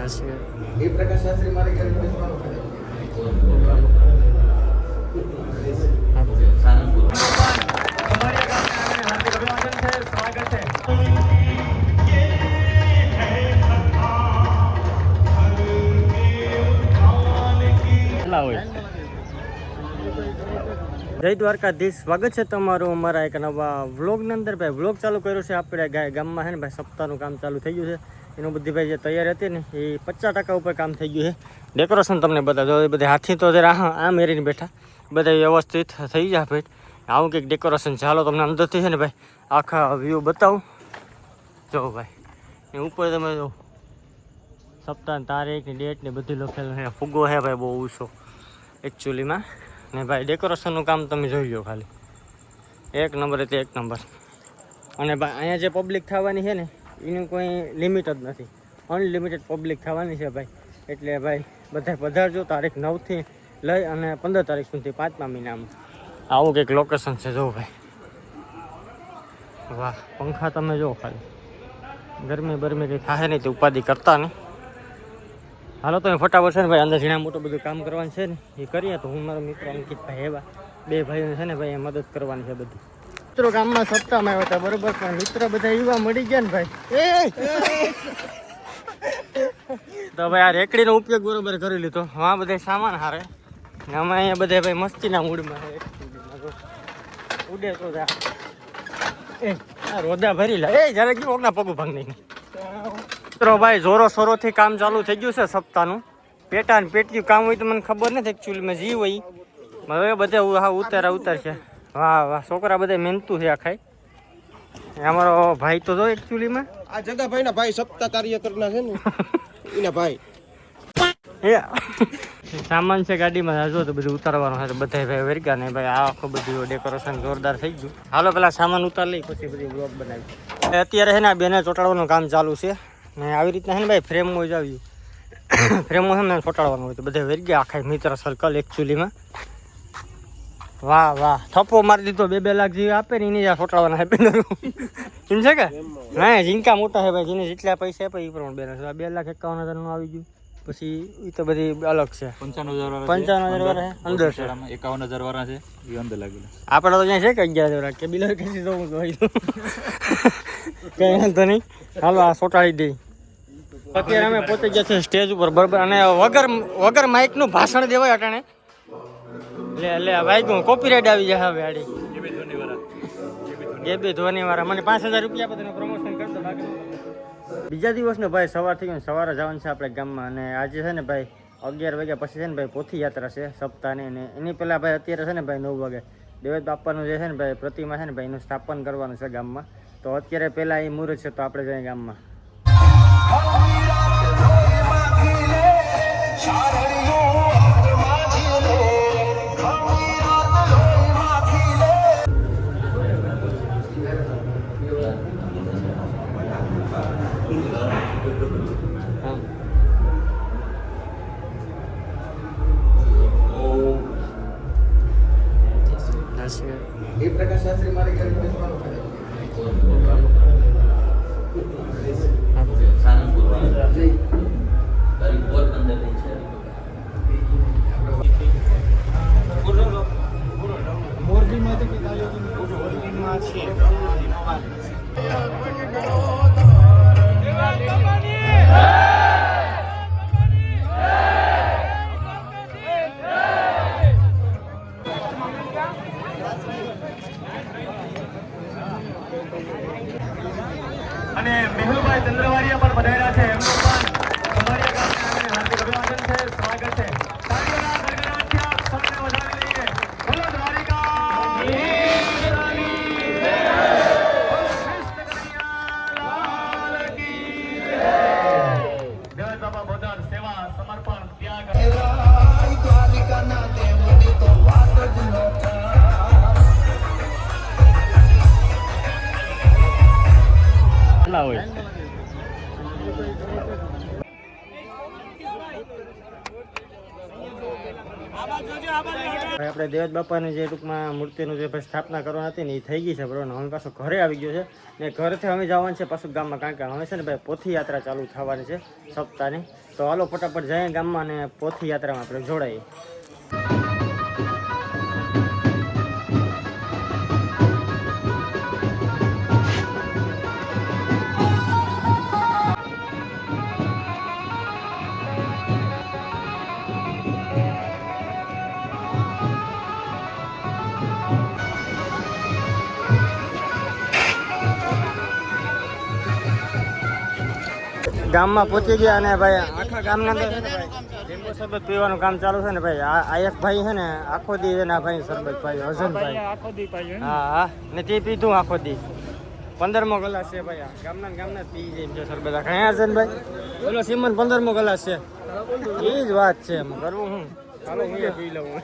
પ્રકાશ શાસ્ત્રી મારી ઘરે જય દ્વારકાધીશ, સ્વાગત છે તમારું અમારા એક નવા વ્લોગની અંદર. ભાઈ વ્લોગ ચાલુ કર્યો છે આપણે ગામમાં છે ને ભાઈ, સપ્તાહનું કામ ચાલુ થઈ ગયું છે. એનું બધી ભાઈ જે તૈયારી હતી ને એ 50% ઉપર કામ થઈ ગયું છે. ડેકોરેશન તમને બતાવજો. એ બધા હાથી તો જરા આમ એરીને બેઠા, બધા વ્યવસ્થિત થઈ જાય ભાઈ. આવું કંઈક ડેકોરેશન છે. હાલો તમને અંદરથી છે ને ભાઈ આખા વ્યૂ બતાવું. જો ભાઈ એ ઉપર તમે જો સપ્તાહ તારીખ ડેટ ને બધું લખેલું છે. ફુગ્ગો છે ભાઈ બહુ ઊંચો એકચ્યુઅલીમાં. ને ભાઈ ડેકોરેશનનું કામ તમે જોઈ લો ખાલી, એક નંબર એટલે એક નંબર. અને ભાઈ અહીંયા જે પબ્લિક થવાની છે ને એનું કોઈ લિમિટ જ નથી, અનલિમિટેડ પબ્લિક થવાની છે ભાઈ. એટલે ભાઈ બધા પધારજો. તારીખ 9થી લઈ અને 15 તારીખ સુધી 5મા મહિનામાં આવું કંઈક લોકેશન છે. જો ભાઈ વાહ, પંખા તમે જો ખાલી, ગરમી બરમી કંઈ થાય નહીં તો ઉપાધિ કરતા નહીં. હાલો તો ફટાફટ છે ને ભાઈ અંદર ઝીણા મોટું બધું કામ કરવાનું છે ને એ કરીએ. તો હું મારો મિત્ર અંકિતભાઈ એવા બે ભાઈઓને છે ને ભાઈ મદદ કરવાની છે બધી. મિત્રો ગામમાં સપ્તાહમાં આવ્યા હતા બરોબર, પણ મિત્ર બધા એવા મળી ગયા ને ભાઈ. તો ભાઈ આ રેકડીનો ઉપયોગ બરોબર કરી લીધો. હા બધા સામાન હારે ને અમે અહીંયા બધા ભાઈ મસ્તીના મૂડમાં ઉડે તો આ રોદા ભરી લા. જરા કેવું ઓગના પગું ભાંગ નહીં. મિત્રો ભાઈ જોરો સોરોથી કામ ચાલુ થઈ ગયું છે સપ્તાહનું. પેટા ને પેટીયું કામ હોય તો મને ખબર નથી એકચ્યુઅલીમાં જી હોય. હવે બધા હા ઉતારશે. વાહ વાહ, છોકરા બધા મહેનતું છે આખાય. અમારો ભાઈ તો જો એકચ્યુઅલીમાં આ જગા ભાઈ ના ભાઈ સપ્તાહ કાર્ય કરના છે ને એના ભાઈ સામાન છે ગાડીમાં. જો તો બધું ઉતારવાનું છે. બધા ભાઈ વેરગા ને ભાઈ આ આખું બધું ડેકોરેશન જોરદાર થઈ ગયું. હાલો પેલા સામાન ઉતાર લઈ પછી બધી બ્લોગ બનાવી. અત્યારે છે ને બેને ચોંટાડવાનું કામ ચાલુ છે ને આવી રીતના છે ને ભાઈ ફ્રેમમાં જ આવ્યું. ફ્રેમમાં છે ને ચોંટાડવાનું હોય તો બધા વેરગા આખા મિત્ર સર્કલ એકચ્યુઅલીમાં. વાહ વાહ, થપ્પો મારી દીધો. 2-2 લાખ જેવી આપે ને એને ચોંટાડવાના છે બેનર. એમ છે કે હા, જીનકા મોટા છે ભાઈ. જેને જેટલા પૈસા આપે એ પ્રમાણે બેનર. 2,51,000 નું આવી ગયું. પછી એ તો બધી અલગ છે. 55,000 વાળા અંદર છે, 51,000 વાળા છે એ અંદર લાગેલા. આપણે તો ત્યાં છે કે 11,000 કે બિલર કઈ જવું જોઈએ કઈ વાંધો નહીં. હાલો આ ચોંટાડી દઈ. અત્યારે અમે પોતે ગયા છે સ્ટેજ ઉપર બરોબર, અને વગર માઇક નું ભાષણ દેવાય અટાણે. લે ભાઈ હું કોપીરાઇટ આવી જાય હવે આડી. ગેબી ધોની વાળા મને 5,000 રૂપિયા આપે તો પ્રમોશન કરતો. બાકી બીજા દિવસનો ભાઈ સવાર થઈ ગયો. સવારે જવાનું છે આપણે ગામમાં. અને આજે છે ને ભાઈ 11 વાગ્યા પછી છે ને ભાઈ પોથી યાત્રા છે સપ્તાહની. અને એની પહેલાં ભાઈ અત્યારે છે ને ભાઈ 9 વાગે દેવેદ બાપાનું જે છે ને ભાઈ પ્રતિમા છે ને ભાઈ એનું સ્થાપન કરવાનું છે ગામમાં. તો અત્યારે પહેલાં એ મુહૂર્ત છે તો આપણે જઈએ ગામમાં. પ્રકાશ શાસ્ત્રી મારી ઘરે અને મેહુલભાઈ ચંદ્રવાડિયા પણ પધાર્યા છે. એમનું પણ અમારી ગામને હાર્દિક અભિવાદન છે, સ્વાગત છે. તાળીઓના ગણગણાટથી સૌને વધાવી લઈએ. બોલો દ્વારિકાધીશની જય. કૃષ્ણ કનૈયા લાલ કી જય. દેવ બાબા બોધાર સેવા સમર્પણ ત્યાગ. દ્વારિકાના દેવની તો વાત જ ન હોય. આબાદ જોજો, આબાદ ભાઈ આપણે દેવત બાપાની જે ટૂંકમાં મૂર્તિનું જે ભાઈ સ્થાપના કરવાની હતી ને એ થઈ ગઈ છે બરોબર. અમે પાછું ઘરે આવી ગયો છે ને ઘરેથી અમે જવાનું છે પાછું ગામમાં, કારણ કે હવે છે ને ભાઈ પોથી યાત્રા ચાલુ થવાની છે સપ્તાહની. તો હાલો ફટાફટ જઈએ ગામમાં અને પોથી યાત્રામાં આપણે જોડાઈએ. ગામમાં પહોંચી ગયા અને ભાઈ આખા ગામના અંદર છે ને ભાઈ લીંબુ શરબત પીવાનું કામ ચાલુ છે ને ભાઈ. આ એક ભાઈ છે ને આખો દી છે ને આ ભાઈ શરબત ભાઈ હસનભાઈ. હા હા ને તે પીધું આખો દી. 15મો ગ્લાસ છે ભાઈ. આ ગામના પી જાય એમ છે શરબત આખા. હે હસનભાઈ બોલો સિમન 15મો ગ્લાસ છે. એ જ વાત છે એમ કરવું હું. ચાલો હું એ પી લઉં.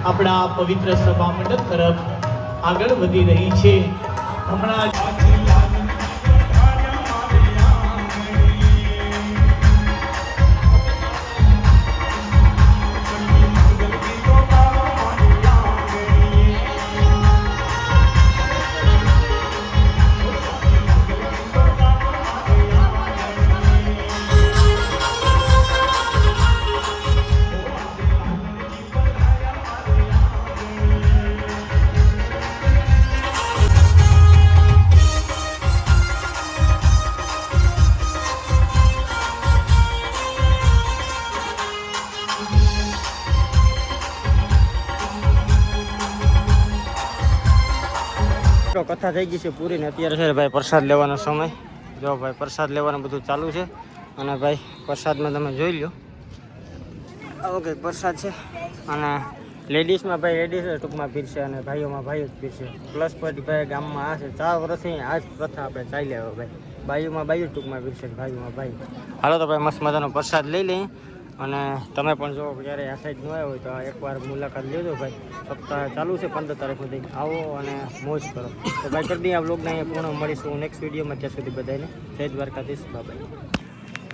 આપણા પવિત્ર સભા મંડપ તરફ આગળ વધી રહી છે. હમણાં કથા થઈ ગઈ છે પૂરી ને અત્યારે છે ભાઈ પ્રસાદ લેવાનો સમય. જો ભાઈ પ્રસાદ લેવાનું બધું ચાલુ છે અને ભાઈ પ્રસાદમાં તમે જોઈ લો આવો કંઈક પ્રસાદ છે. અને લેડીઝમાં ભાઈ લેડીઝ ટૂંકમાં પીરશે અને ભાઈઓમાં ભાઈઓ જ પીરશે. પ્લસ પોઈન્ટ ભાઈ ગામમાં આ છે 4 વર્ષથી આ જ પ્રથા આપણે ચાલી આવ્યો ભાઈ. બાઈઓમાં બાઈઓ ટૂંકમાં પીરશે, ભાઈઓમાં ભાઈ. હાલો તો ભાઈ મસ્ત મજાનો પ્રસાદ લઈ લઈએ. અને તમે પણ જો ક્યારે આ સાઈડ ન આવ્યો હોય તો એકવાર મુલાકાત લેજો ભાઈ. સપ્તાહ ચાલુ છે 15 તારીખ સુધી. આવો અને મોજ કરો. તો ભાઈ કરી દઈએ આ વ્લોગને અહીંયા પૂર્ણ. મળીશું નેક્સ્ટ વિડીયોમાં. ત્યાં સુધી બધાને જય દ્વારકાધીશ. બાય.